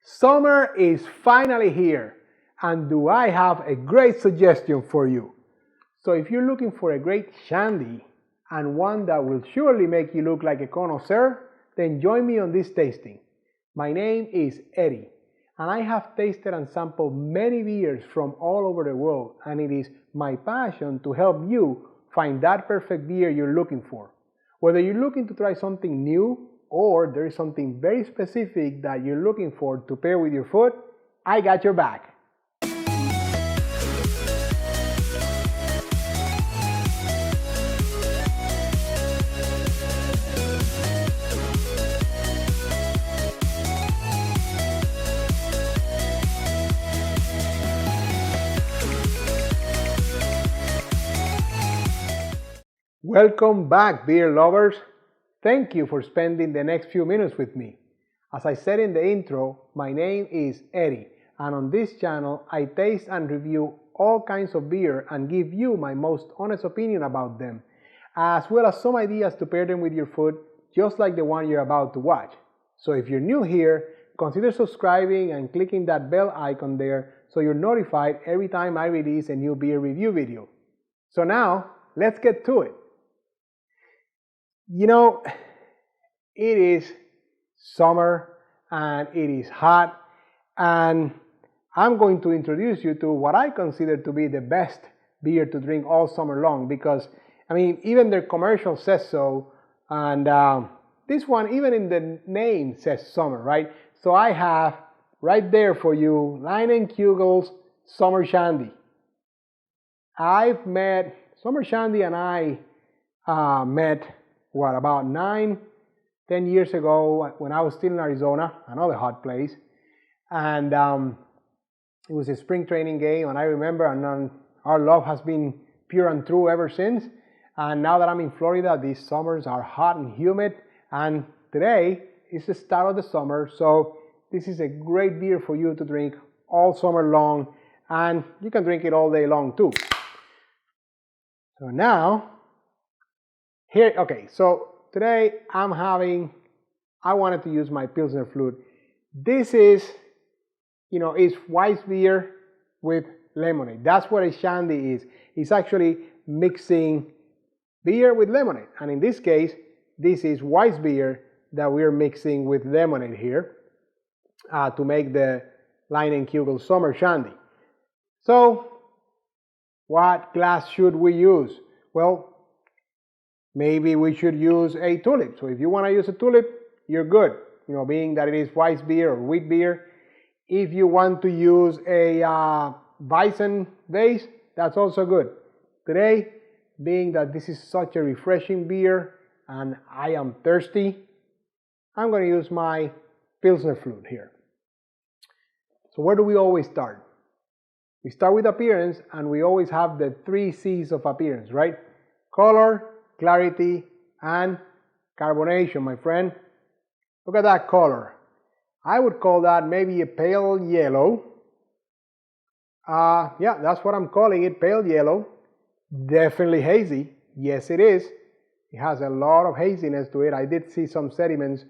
Summer is finally here, and do I have a great suggestion for you. So if you're looking for a great shandy and one that will surely make you look like a connoisseur, then join me on this tasting. My name is Eddie, and I have tasted and sampled many beers from all over the world, and it is my passion to help you find that perfect beer you're looking for. Whether you're looking to try something new or there is something very specific that you're looking for to pair with your food, I got your back. Welcome back, beer lovers. Thank you for spending the next few minutes with me. As I said in the intro, my name is Eddie, and on this channel I taste and review all kinds of beer and give you my most honest opinion about them, as well as some ideas to pair them with your food, just like the one you're about to watch. So if you're new here, consider subscribing and clicking that bell icon there so you're notified every time I release a new beer review video. So now, let's get to it. You know, it is summer and it is hot, and I'm going to introduce you to what I consider to be the best beer to drink all summer long, because even their commercial says so, and this one, even in the name, says summer, right? So I have right there for you Leinenkugel's Summer Shandy. Summer Shandy and I met about 9-10 years ago when I was still in Arizona, another hot place, and it was a spring training game, and I remember, and our love has been pure and true ever since. And now that I'm in Florida, these summers are hot and humid, and today is the start of the summer, so this is a great beer for you to drink all summer long, and you can drink it all day long too. So now, so today I wanted to use my Pilsner flute. This is, is Weiss beer with lemonade. That's what a shandy is. It's actually mixing beer with lemonade. And in this case, this is Weiss beer that we're mixing with lemonade here to make the Leinenkugel Summer Shandy. So, what glass should we use? Well, maybe we should use a tulip. So if you want to use a tulip, you're good. Being that it is Weiss beer or wheat beer. If you want to use a Weissen vase, that's also good. Today, being that this is such a refreshing beer and I am thirsty, I'm going to use my Pilsner flute here. So where do we always start? We start with appearance, and we always have the 3 C's of appearance, right? Color, clarity, and carbonation, my friend. Look at that color. I would call that maybe a pale yellow. Yeah, that's what I'm calling it, pale yellow. Definitely hazy. Yes, it is. It has a lot of haziness to it. I did see some sediments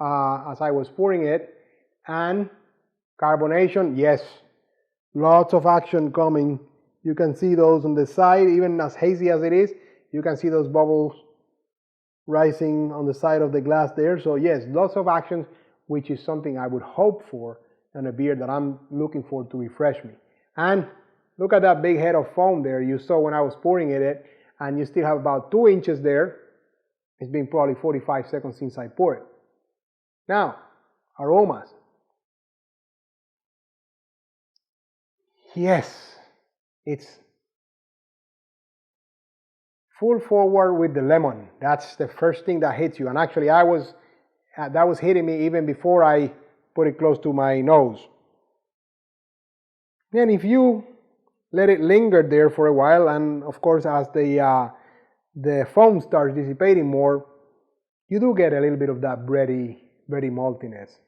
as I was pouring it. And carbonation, yes. Lots of action coming. You can see those on the side, even as hazy as it is. You can see those bubbles rising on the side of the glass there. So yes, lots of actions, which is something I would hope for in a beer that I'm looking for to refresh me. And look at that big head of foam there you saw when I was pouring it, and you still have about 2 inches there. It's been probably 45 seconds since I poured it. Now, aromas. Yes, it's full forward with the lemon. That's the first thing that hits you. And actually, that was hitting me even before I put it close to my nose. And if you let it linger there for a while, and of course, as the foam starts dissipating more, you do get a little bit of that bready maltiness.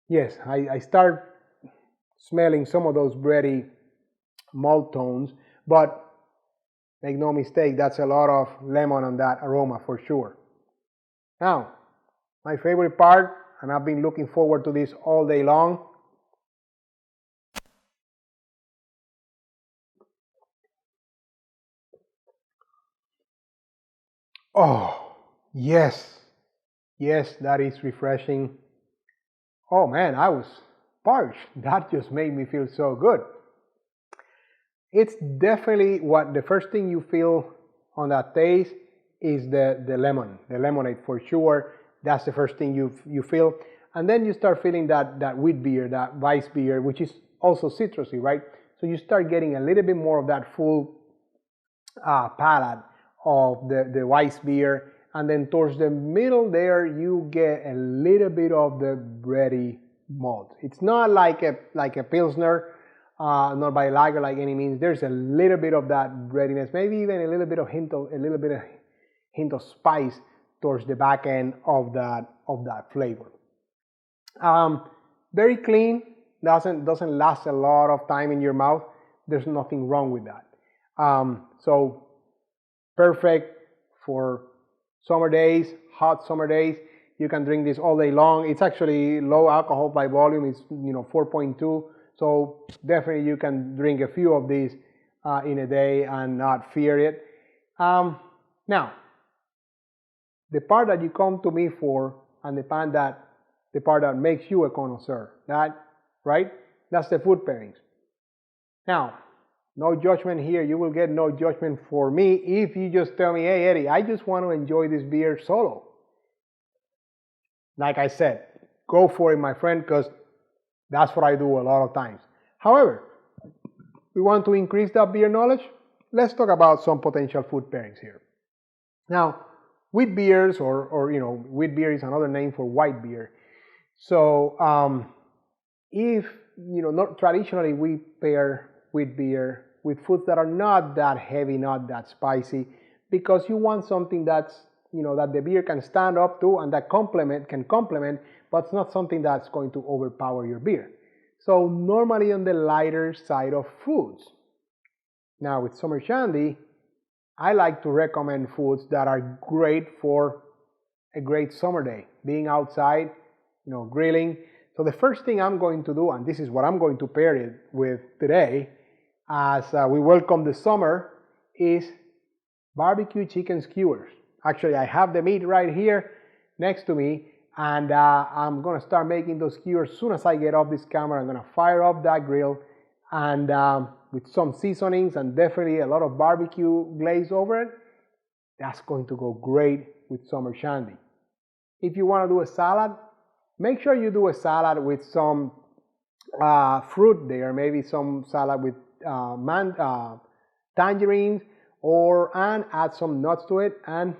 Yes, I start smelling some of those bready malt tones, but make no mistake, that's a lot of lemon on that aroma for sure. Now, my favorite part, and I've been looking forward to this all day long. Oh, yes. Yes, that is refreshing. Oh man, I was parched. That just made me feel so good. It's definitely what the first thing you feel on that taste is the lemon, the lemonade for sure. That's the first thing you feel. And then you start feeling that wheat beer, that Weiss beer, which is also citrusy, right? So you start getting a little bit more of that full palate of the Weiss beer. And then towards the middle there, you get a little bit of the bready malt. It's not like a Pilsner, not by lager like any means. There's a little bit of that breadiness, maybe even a little bit of hint of spice towards the back end of that flavor. Very clean, doesn't last a lot of time in your mouth. There's nothing wrong with that. So perfect for summer days, hot summer days. You can drink this all day long. It's actually low alcohol by volume. It's 4.2. So definitely you can drink a few of these in a day and not fear it. Now, the part that you come to me for, and the part that makes you a connoisseur, right? That's the food pairings. Now, no judgment here. You will get no judgment for me if you just tell me, hey Eddie, I just want to enjoy this beer solo. Like I said, go for it, my friend, because that's what I do a lot of times. However, we want to increase that beer knowledge. Let's talk about some potential food pairings here. Now, wheat beers, or wheat beer is another name for white beer. So if not traditionally, we pair wheat beer with foods that are not that heavy, not that spicy, because you want something that's that the beer can stand up to and that can complement, but it's not something that's going to overpower your beer. So normally on the lighter side of foods. Now with Summer Shandy, I like to recommend foods that are great for a great summer day, being outside, grilling. So the first thing I'm going to do, and this is what I'm going to pair it with today, as we welcome the summer, is barbecue chicken skewers. Actually, I have the meat right here next to me, and I'm going to start making those skewers as soon as I get off this camera. I'm going to fire up that grill, and with some seasonings and definitely a lot of barbecue glaze over it, that's going to go great with Summer Shandy. If you want to do a salad, make sure you do a salad with some fruit there, maybe some salad with tangerines, and add some nuts to it and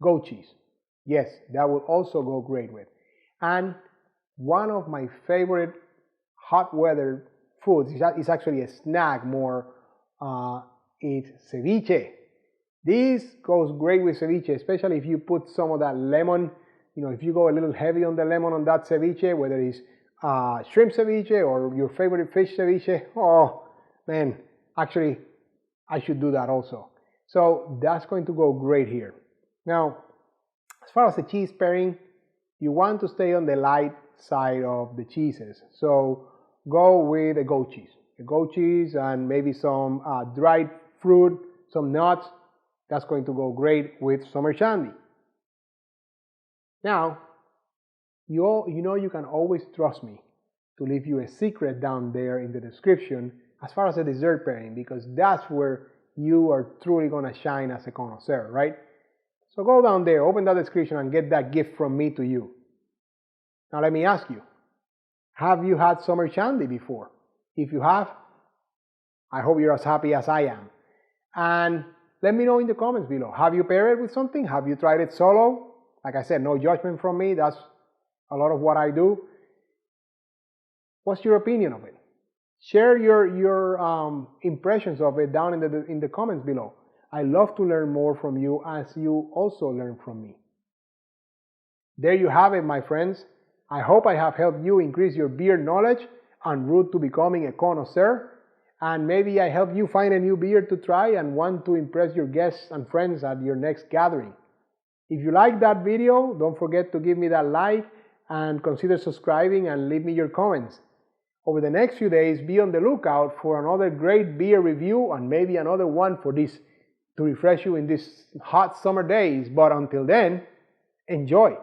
goat cheese. Yes, that will also go great with. And one of my favorite hot weather foods is actually a snack more, is ceviche. This goes great with ceviche, especially if you put some of that lemon. If you go a little heavy on the lemon on that ceviche, whether it's shrimp ceviche or your favorite fish ceviche, oh man, actually I should do that also. So that's going to go great here. Now, as far as the cheese pairing, you want to stay on the light side of the cheeses. So go with a goat cheese and maybe some dried fruit, some nuts. That's going to go great with Summer Shandy. Now, you can always trust me to leave you a secret down there in the description as far as the dessert pairing, because that's where you are truly going to shine as a connoisseur, right? So go down there, open that description, and get that gift from me to you. Now let me ask you, have you had Summer Shandy before? If you have, I hope you're as happy as I am. And let me know in the comments below. Have you paired it with something? Have you tried it solo? Like I said, no judgment from me. That's a lot of what I do. What's your opinion of it? Share your impressions of it down in the comments below. I love to learn more from you as you also learn from me. There you have it, my friends. I hope I have helped you increase your beer knowledge en route to becoming a connoisseur. And maybe I helped you find a new beer to try and want to impress your guests and friends at your next gathering. If you like that video, don't forget to give me that like and consider subscribing and leave me your comments. Over the next few days, be on the lookout for another great beer review and maybe another one for this to refresh you in these hot summer days. But until then, enjoy.